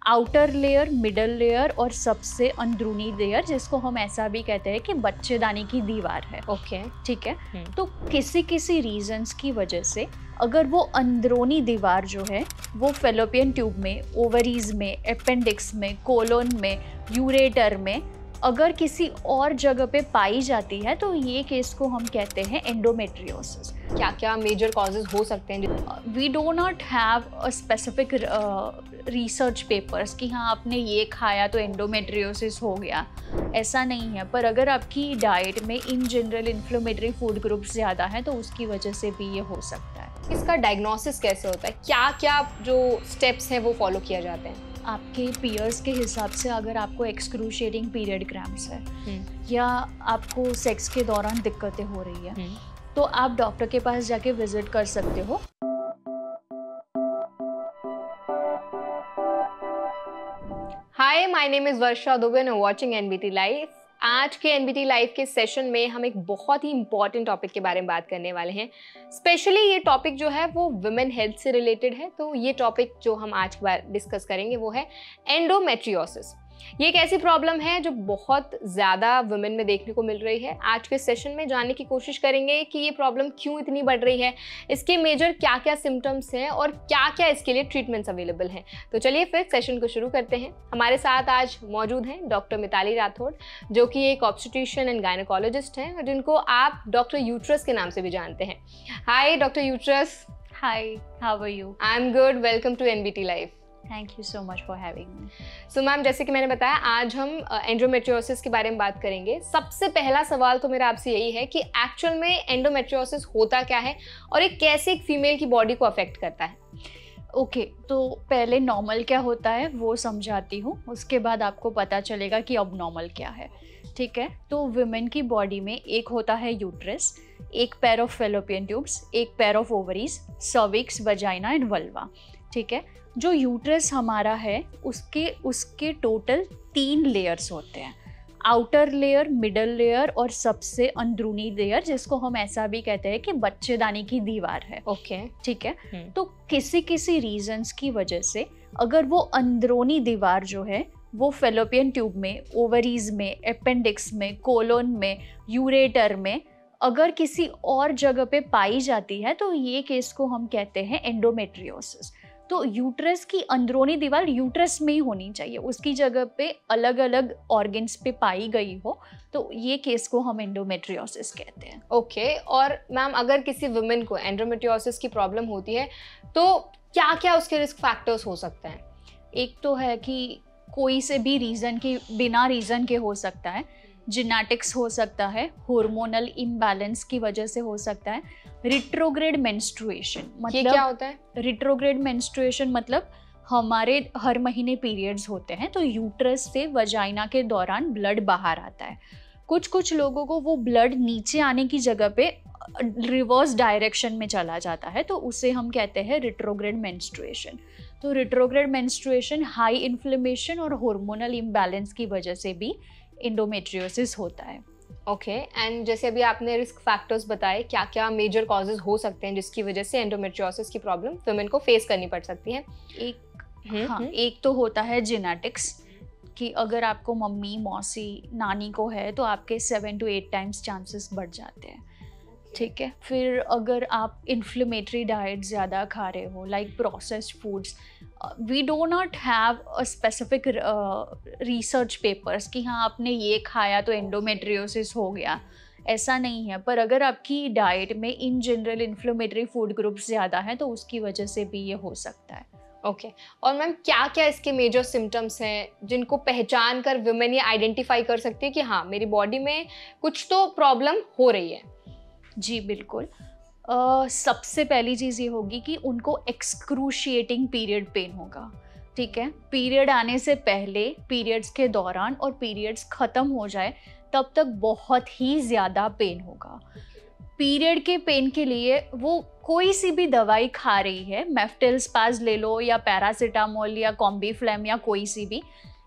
Outer layer, middle layer और सबसे अंदरूनी लेयर, जिसको हम ऐसा भी कहते हैं कि बच्चेदानी की दीवार है। ओके। ठीक है। तो किसी किसी रीजंस की वजह से अगर वो अंदरूनी दीवार जो है वो फेलोपियन ट्यूब में, ओवरीज में, अपेंडिक्स में, कोलोन में, यूरेटर में अगर किसी और जगह पे पाई जाती है तो ये केस को हम कहते हैं एंडोमेट्रियोसिस। क्या क्या मेजर कॉजेज हो सकते हैं? We do not have a specific research papers कि हाँ आपने ये खाया तो एंडोमेट्रियोसिस हो गया, ऐसा नहीं है। पर अगर आपकी डाइट में in general inflammatory food groups ज़्यादा हैं तो उसकी वजह से भी ये हो सकता है। इसका डायग्नोसिस कैसे होता है? क्या क्या जो स्टेप्स हैं वो फॉलो किया जाते हैं? आपके पीयर्स के हिसाब से अगर आपको एक्सक्रूशिएटिंग पीरियड क्रैम्प्स है या आपको सेक्स के दौरान दिक्कतें हो रही है तो आप डॉक्टर के पास जाके विजिट कर सकते हो। Hi, my name is Varsha Dubey and watching NBT live. आज के एनबीटी लाइव के सेशन में हम एक बहुत ही इंपॉर्टेंट टॉपिक के बारे में बात करने वाले हैं। स्पेशली ये टॉपिक जो है वो वुमेन हेल्थ से रिलेटेड है। तो ये टॉपिक जो हम आज के बार डिस्कस करेंगे वो है एंडोमेट्रियोसिस। ये एक ऐसी प्रॉब्लम है जो बहुत ज़्यादा वुमेन में देखने को मिल रही है। आज के सेशन में जानने की कोशिश करेंगे कि ये प्रॉब्लम क्यों इतनी बढ़ रही है, इसके मेजर क्या क्या सिम्टम्स हैं और क्या क्या इसके लिए ट्रीटमेंट्स अवेलेबल हैं। तो चलिए फिर सेशन को शुरू करते हैं। हमारे साथ आज मौजूद हैं डॉक्टर मिताली राठौड़, जो कि एक ऑब्स्टेट्रिशियन एंड गायनेकोलॉजिस्ट हैं और जिनको आप डॉक्टर यूट्रस के नाम से भी जानते हैं। Hi doctor uterus. Hi, how are you? I am good. Welcome to NBT live. Thank you so much for having me. So ma'am, जैसे कि मैंने बताया आज हम एंडोमेट्रियोसिस के बारे में बात करेंगे। सबसे पहला सवाल तो मेरा आपसे यही है कि एक्चुअल में एंडोमेट्रियोसिस होता क्या है और ये कैसे एक फीमेल की बॉडी को अफेक्ट करता है? ओके, तो पहले नॉर्मल क्या होता है वो समझाती हूँ, उसके बाद आपको पता चलेगा कि अब नॉर्मल क्या है। ठीक है। तो वुमेन की बॉडी में एक होता है यूट्रस, एक पेयर ऑफ फेलोपियन ट्यूब्स, एक pair of ovaries, cervix, vagina and vulva. ठीक है। जो यूट्रस हमारा है उसके टोटल 3 लेयर्स होते हैं, आउटर लेयर, मिडल लेयर और सबसे अंदरूनी लेयर, जिसको हम ऐसा भी कहते हैं कि बच्चेदानी की दीवार है। ओके। ठीक है। तो किसी किसी रीजंस की वजह से अगर वो अंदरूनी दीवार जो है वो फेलोपियन ट्यूब में, ओवरीज में, अपेंडिक्स में, कोलोन में, यूरेटर में अगर किसी और जगह पे पाई जाती है तो ये केस को हम कहते हैं एंडोमेट्रियोसिस। तो यूट्रस की अंदरूनी दीवार यूट्रस में ही होनी चाहिए, उसकी जगह पे अलग अलग ऑर्गन्स पे पाई गई हो तो ये केस को हम एंडोमेट्रियोसिस कहते हैं। ओके। और मैम, अगर किसी वुमेन को एंडोमेट्रियोसिस की प्रॉब्लम होती है तो क्या क्या उसके रिस्क फैक्टर्स हो सकते हैं? एक तो है कि कोई से भी रीज़न के, बिना रीज़न के हो सकता है, जेनेटिक्स हो सकता है, हार्मोनल इम्बैलेंस की वजह से हो सकता है, रिट्रोग्रेड मेंस्ट्रुएशन। मतलब ये क्या होता है? रिट्रोग्रेड मेंस्ट्रुएशन मतलब हमारे हर महीने पीरियड्स होते हैं तो यूट्रस से वजाइना के दौरान ब्लड बाहर आता है। कुछ लोगों को वो ब्लड नीचे आने की जगह पे रिवर्स डायरेक्शन में चला जाता है तो उसे हम कहते हैं रिट्रोग्रेड मेंस्ट्रुएशन। तो रिट्रोग्रेड मेंस्ट्रुएशन हाई इन्फ्लेमेशन और हार्मोनल इम्बैलेंस की वजह से भी एंडोमेट्रियोसिस होता है। ओके। एंड जैसे अभी आपने रिस्क फैक्टर्स बताए, क्या क्या मेजर कॉजेज हो सकते हैं जिसकी वजह से एंडोमेट्रियोसिस की प्रॉब्लम वुमेन को फेस करनी पड़ सकती है? एक तो होता है जेनेटिक्स कि अगर आपको मम्मी, मौसी, नानी को है तो आपके 7 to 8 टाइम्स चांसेस बढ़ जाते हैं। ठीक है। फिर अगर आप इन्फ्लेमेटरी डाइट ज़्यादा खा रहे हो, like processed foods, we do not have a specific research papers कि हाँ आपने ये खाया तो एंडोमेट्रियोसिस हो गया, ऐसा नहीं है। पर अगर आपकी डाइट में in general inflammatory food groups ज़्यादा हैं तो उसकी वजह से भी ये हो सकता है। ओके। और मैम, क्या क्या इसके मेजर सिम्टम्स हैं जिनको पहचान कर वुमेन ये आइडेंटिफाई कर सकती है कि हाँ मेरी बॉडी में कुछ तो प्रॉब्लम हो रही है? जी बिल्कुल। सबसे पहली चीज़ ये होगी कि उनको एक्सक्रूशिएटिंग पीरियड पेन होगा। ठीक है। पीरियड आने से पहले, पीरियड्स के दौरान और पीरियड्स ख़त्म हो जाए तब तक बहुत ही ज़्यादा पेन होगा। पीरियड के पेन के लिए वो कोई सी भी दवाई खा रही है, मेफ्टिल स्पाज ले लो या पैरासीटामोल या कॉम्बीफ्लेम या कोई सी भी,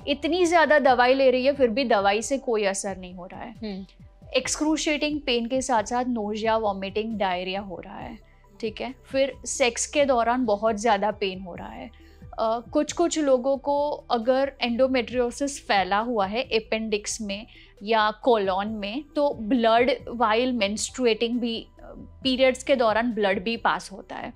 इतनी ज़्यादा दवाई ले रही है फिर भी दवाई से कोई असर नहीं हो रहा है। एक्सक्रूशिएटिंग पेन के साथ साथ नोजिया, वॉमिटिंग, डायरिया हो रहा है। ठीक है। फिर सेक्स के दौरान बहुत ज़्यादा पेन हो रहा है। कुछ कुछ लोगों को अगर एंडोमेट्रियोसिस फैला हुआ है अपेंडिक्स में या कोलॉन में, तो ब्लड वाइल मेंस्ट्रुएटिंग भी, पीरियड्स के दौरान ब्लड भी पास होता है,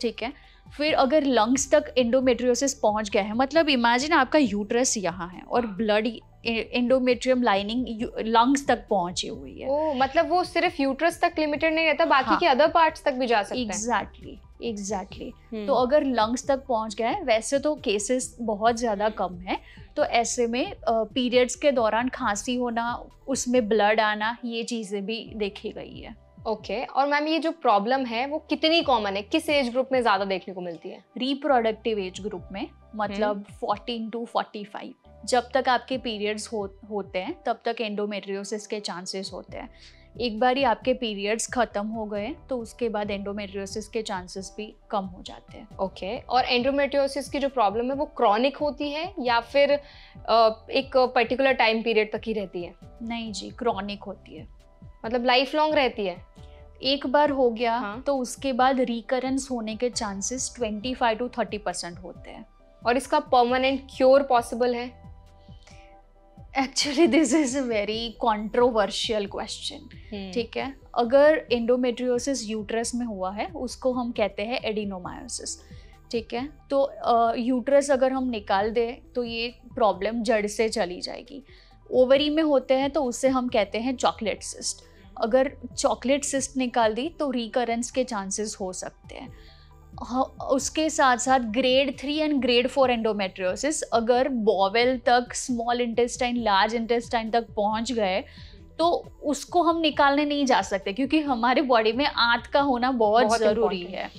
ठीक है। फिर अगर लंग्स तक एंडोमेट्रियोसिस पहुंच गया है, मतलब इमेजिन आपका यूट्रस यहाँ है और ब्लड एंडोमेट्रियम लाइनिंग लंग्स तक पहुंची हुई है। ओ, मतलब वो सिर्फ यूट्रस तक लिमिटेड नहीं रहता, बाकी के अदर पार्ट्स तक भी जा सकता है। एग्जैक्टली। तो अगर लंग्स तक पहुंच गया है, वैसे तो केसेस बहुत ज़्यादा कम है, तो ऐसे में पीरियड्स के दौरान खांसी होना, उसमें ब्लड आना, ये चीज़ें भी देखी गई है। ओके और मैम ये जो प्रॉब्लम है वो कितनी कॉमन है, किस एज ग्रुप में ज़्यादा देखने को मिलती है? रिप्रोडक्टिव एज ग्रुप में, मतलब 14 to 45, जब तक आपके पीरियड्स होते हैं तब तक एंडोमेट्रियोसिस के चांसेस होते हैं। एक बार ही आपके पीरियड्स ख़त्म हो गए तो उसके बाद एंडोमेट्रियोसिस के चांसेस भी कम हो जाते हैं। ओके और एंडोमेट्रियोसिस की जो प्रॉब्लम है वो क्रॉनिक होती है या फिर एक पर्टिकुलर टाइम पीरियड तक ही रहती है? नहीं जी, क्रॉनिक होती है, मतलब लाइफ लॉन्ग रहती है। एक बार हो गया हाँ। तो उसके बाद रिकरेंस होने के चांसेस 25 to 30% होते हैं। और इसका परमानेंट क्योर पॉसिबल है? Actually this is a very controversial question, ठीक है। अगर एंडोमेट्रियोसिस यूट्रस में हुआ है उसको हम कहते हैं एडिनोमायोसिस, ठीक है। तो यूट्रस अगर हम निकाल दें तो ये प्रॉब्लम जड़ से चली जाएगी। ओवरी में होते हैं तो उससे हम कहते हैं चॉकलेट सिस्ट। अगर चॉकलेट सिस्ट निकाल दी तो रिकरेंस के चांसेस हो सकते हैं। उसके साथ साथ ग्रेड 3 एंड ग्रेड 4 एंडोमेट्रियोसिस अगर बॉवेल तक, स्मॉल इंटेस्टाइन, लार्ज इंटेस्टाइन तक पहुंच गए तो उसको हम निकालने नहीं जा सकते, क्योंकि हमारे बॉडी में आंत का होना बहुत ज़रूरी है।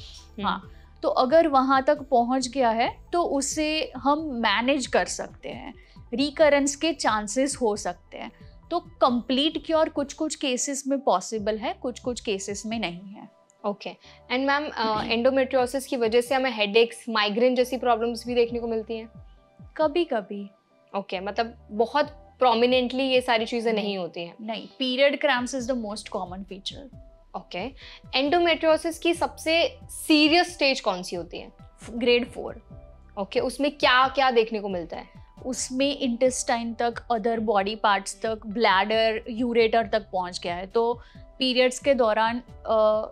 हाँ, तो अगर वहाँ तक पहुँच गया है तो उसे हम मैनेज कर सकते हैं, रिकरेंस के चांसेस हो सकते हैं। तो कंप्लीट क्योर कुछ कुछ केसेस में पॉसिबल है, कुछ कुछ केसेस में नहीं है। ओके एंड मैम एंडोमेट्रियोसिस की वजह से हमें हेडेक्स, माइग्रेन जैसी प्रॉब्लम्स भी देखने को मिलती हैं? कभी कभी। ओके मतलब बहुत प्रोमिनेंटली ये सारी चीज़ें नहीं होती हैं? नहीं, period cramps is the most common feature. Okay endometriosis की सबसे सीरियस स्टेज कौन सी होती है? ग्रेड 4। ओके उसमें क्या क्या देखने को मिलता है? उसमें इंटेस्टाइन तक, अदर बॉडी पार्ट्स तक, ब्लैडर, यूरेटर तक पहुंच गया है। तो पीरियड्स के दौरान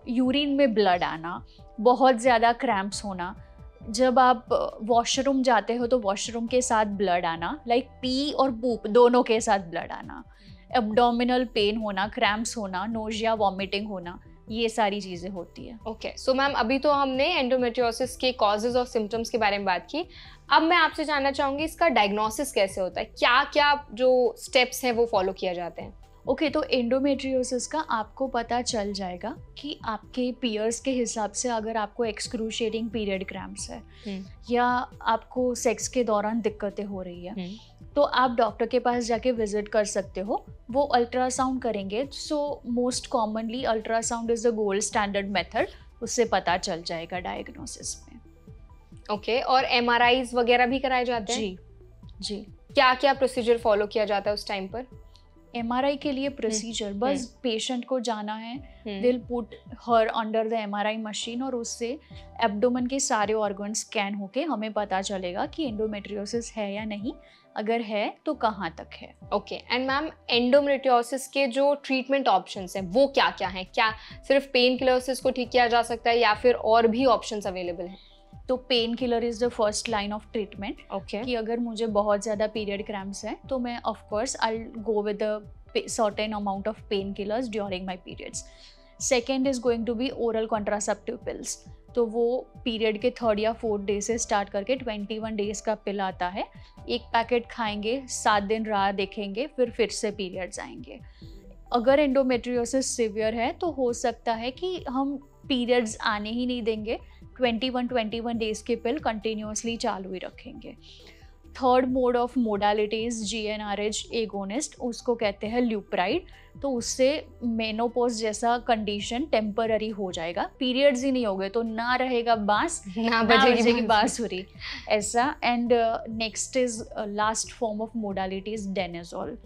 यूरिन में ब्लड आना, बहुत ज़्यादा क्रैम्प्स होना, जब आप वॉशरूम जाते हो तो वॉशरूम के साथ ब्लड आना, लाइक पी और पूप दोनों के साथ ब्लड आना, एब्डोमिनल पेन होना, क्रैम्प्स होना, नोजिया, वॉमिटिंग होना, ये सारी चीज़ें होती है। ओके सो मैम अभी तो हमने एंडोमेट्रियोसिस के कॉजेज और सिम्टम्स के बारे में बात की। अब मैं आपसे जानना चाहूँगी इसका डायग्नोसिस कैसे होता है, क्या क्या जो स्टेप्स हैं वो फॉलो किया जाते हैं? ओके, तो एंडोमेट्रियोसिस का आपको पता चल जाएगा कि आपके पीयर्स के हिसाब से अगर आपको एक्सक्रूशिएटिंग पीरियड क्रैम्प्स है या आपको सेक्स के दौरान दिक्कतें हो रही है, तो आप डॉक्टर के पास जाके विजिट कर सकते हो। वो अल्ट्रासाउंड करेंगे। So most commonly ultrasound is the gold standard method, उससे पता चल जाएगा डायग्नोसिस में। ओके और MRIs वगैरह भी कराए जाते हैं? जी जी। क्या क्या प्रोसीजर फॉलो किया जाता है उस टाइम पर? MRI के लिए प्रोसीजर बस पेशेंट को जाना है, दिल put her under the MRI machine और उससे एब्डोमेन के सारे ऑर्गन स्कैन होके हमें पता चलेगा कि एंडोमेट्रियोसिस है या नहीं, अगर है तो कहाँ तक है। ओके एंड मैम एंडोमेट्रियोसिस के जो ट्रीटमेंट ऑप्शंस हैं वो क्या क्या हैं? क्या सिर्फ पेन किलर्स इसको ठीक किया जा सकता है या फिर और भी ऑप्शंस अवेलेबल हैं? तो pain killer is the first line of treatment. Okay कि अगर मुझे बहुत ज़्यादा पीरियड क्रैम्प्स हैं तो मैं of course I go with a certain amount of pain killers during my periods. Second is going to be oral contraceptive pills. तो वो पीरियड के 3rd या 4th डे से स्टार्ट करके 21 डेज का पिल आता है। एक पैकेट खाएंगे, 7 दिन राह देखेंगे, फिर से पीरियड्स आएंगे। अगर एंडोमेट्रियोसिस सिवियर है तो हो सकता है कि हम पीरियड्स आने ही नहीं देंगे, 21 डेज के पिल कंटिन्यूसली चालू ही रखेंगे। Third mode of modalities GnRH agonist, उसको कहते हैं ल्यूप्राइड। तो उससे मेनोपॉज जैसा कंडीशन टेम्पररी हो जाएगा, पीरियड्स ही नहीं हो गए तो ना रहेगा बांस ना बजेगी बांसुरी ऐसा। And next is last form of modalities डेनेजोल।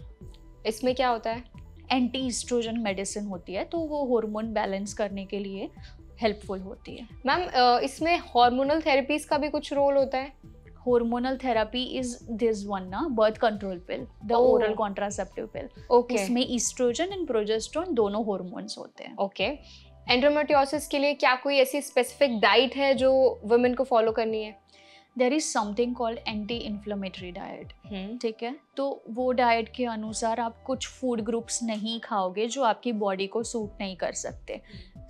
इसमें क्या होता है? एंटी ईस्ट्रोजन मेडिसिन होती है, तो वो हार्मोन बैलेंस करने के लिए हेल्पफुल होती है। मैम इसमें हार्मोनल थेरेपीज का भी कुछ रोल होता है? hormonal therapy is this one ना, birth control pill, the oral contraceptive pill. Okay. उसमें estrogen and progesterone दोनों hormones होते हैं. Okay. एंडोमेट्रियोसिस के लिए क्या कोई ऐसी स्पेसिफिक डाइट है जो वुमेन को फॉलो करनी है? There is something called anti-inflammatory diet. ठीक है, तो वो डाइट के अनुसार आप कुछ फूड ग्रुप्स नहीं खाओगे जो आपकी बॉडी को सूट नहीं कर सकते,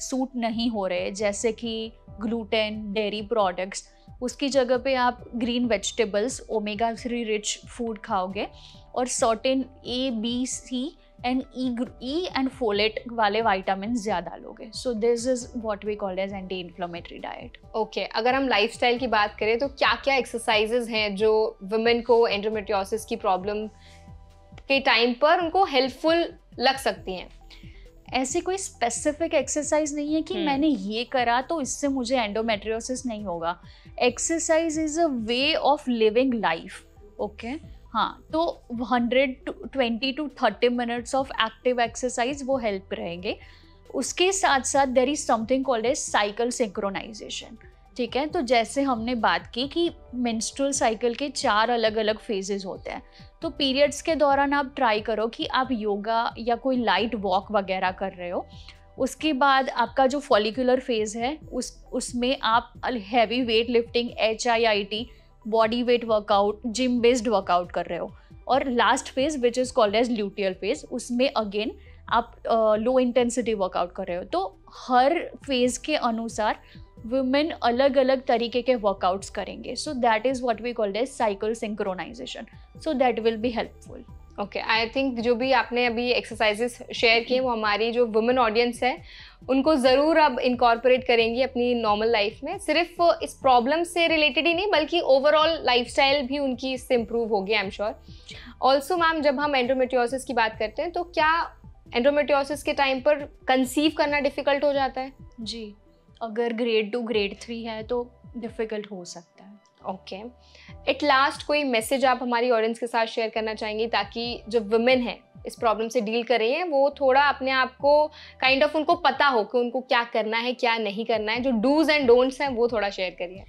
सूट नहीं हो रहे, जैसे कि ग्लूटेन, डेयरी प्रोडक्ट्स. उसकी जगह पे आप green vegetables, omega 3 rich food खाओगे और certain A, B, C and E and folate वाले विटामिन ज़्यादा लोगे. So this is what we called as anti inflammatory diet. Okay, अगर हम लाइफस्टाइल की बात करें तो क्या क्या एक्सरसाइजेज हैं जो वुमेन को एंडोमेट्रियोसिस की प्रॉब्लम के टाइम पर उनको हेल्पफुल लग सकती हैं? ऐसी कोई स्पेसिफिक एक्सरसाइज नहीं है कि मैंने ये करा तो इससे मुझे एंडोमेट्रियोसिस नहीं होगा. Exercise is a way of living life. Okay, हाँ, तो 120 to 30 minutes of active exercise वो हेल्प रहेंगे. उसके साथ साथ there is something called as cycle synchronisation. ठीक है, तो जैसे हमने बात की कि मेंस्ट्रुअल साइकिल के 4 अलग अलग फेजेस होते हैं, तो पीरियड्स के दौरान आप ट्राई करो कि आप योगा या कोई लाइट वॉक वगैरह कर रहे हो. उसके बाद आपका जो फॉलिकुलर फेज है उसमें आप heavy weight lifting, HIIT, body weight workout, gym based workout कर रहे हो. और last phase which is called as luteal phase, उसमें अगेन आप लो इंटेंसिटी वर्कआउट कर रहे हो. तो हर फेज के अनुसार वुमेन अलग अलग तरीके के वर्कआउट्स करेंगे. So that is what we called as cycle synchronisation. So that will be helpful. Okay, I think जो भी आपने अभी एक्सरसाइजेस शेयर किए वो हमारी जो वुमेन ऑडियंस है उनको ज़रूर अब इनकॉर्पोरेट करेंगी अपनी नॉर्मल लाइफ में. सिर्फ इस प्रॉब्लम से रिलेटेड ही नहीं बल्कि ओवरऑल लाइफस्टाइल भी उनकी इससे इम्प्रूव होगी, I am sure. Also ma'am, जब हम एंडोमेट्रियोसिस की बात करते हैं तो क्या एंडोमेट्रियोसिस के टाइम पर कंसीव करना डिफ़िकल्ट हो जाता है? जी, अगर ग्रेड 2 ग्रेड 3 है तो डिफ़िकल्ट हो सकता है. ओके, एट लास्ट कोई मैसेज आप हमारी ऑडियंस के साथ शेयर करना चाहेंगी ताकि जो वुमेन है इस प्रॉब्लम से डील कर रही हैं वो थोड़ा अपने आप को काइंड ऑफ उनको पता हो कि उनको क्या करना है क्या नहीं करना है, जो डूज एंड डोंट्स हैं वो थोड़ा शेयर करिए.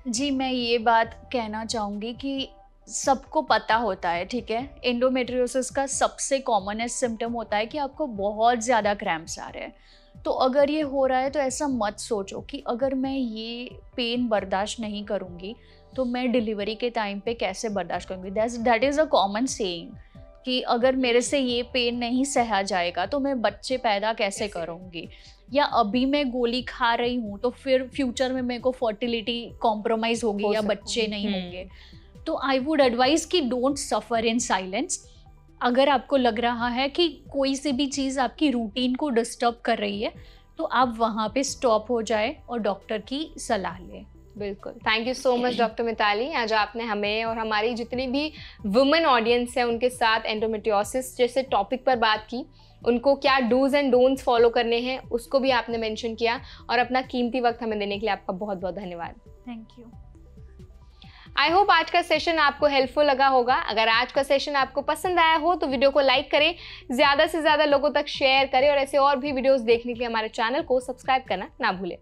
जी, मैं ये बात कहना चाहूँगी कि सबको पता होता है, ठीक है, एंडोमेट्रियोसिस का सबसे कॉमनेस्ट सिम्टम होता है कि आपको बहुत ज़्यादा क्रैम्प्स आ रहे हैं. तो अगर ये हो रहा है तो ऐसा मत सोचो कि अगर मैं ये पेन बर्दाश्त नहीं करूँगी तो मैं डिलीवरी के टाइम पे कैसे बर्दाश्त करूँगी. That is a common saying कि अगर मेरे से ये पेन नहीं सहा जाएगा तो मैं बच्चे पैदा कैसे करूँगी, या अभी मैं गोली खा रही हूँ तो फिर फ्यूचर में मेरे को फर्टिलिटी कॉम्प्रोमाइज़ होगी या बच्चे नहीं होंगे. तो आई वुड एडवाइज कि डोंट सफ़र इन साइलेंस. अगर आपको लग रहा है कि कोई सी भी चीज़ आपकी रूटीन को डिस्टर्ब कर रही है तो आप वहाँ पे स्टॉप हो जाए और डॉक्टर की सलाह लें. बिल्कुल, thank you so much doctor Mitali. आज आपने हमें और हमारी जितनी भी वुमेन ऑडियंस है उनके साथ एंडोमेट्रियोसिस जैसे टॉपिक पर बात की, उनको क्या डूज एंड डोंट्स फॉलो करने हैं उसको भी आपने मेंशन किया और अपना कीमती वक्त हमें देने के लिए आपका बहुत बहुत धन्यवाद. Thank you. आई होप आज का सेशन आपको हेल्पफुल लगा होगा. अगर आज का सेशन आपको पसंद आया हो तो वीडियो को लाइक करें, ज़्यादा से ज़्यादा लोगों तक शेयर करें और ऐसे और भी वीडियोस देखने के लिए हमारे चैनल को सब्सक्राइब करना ना भूलें.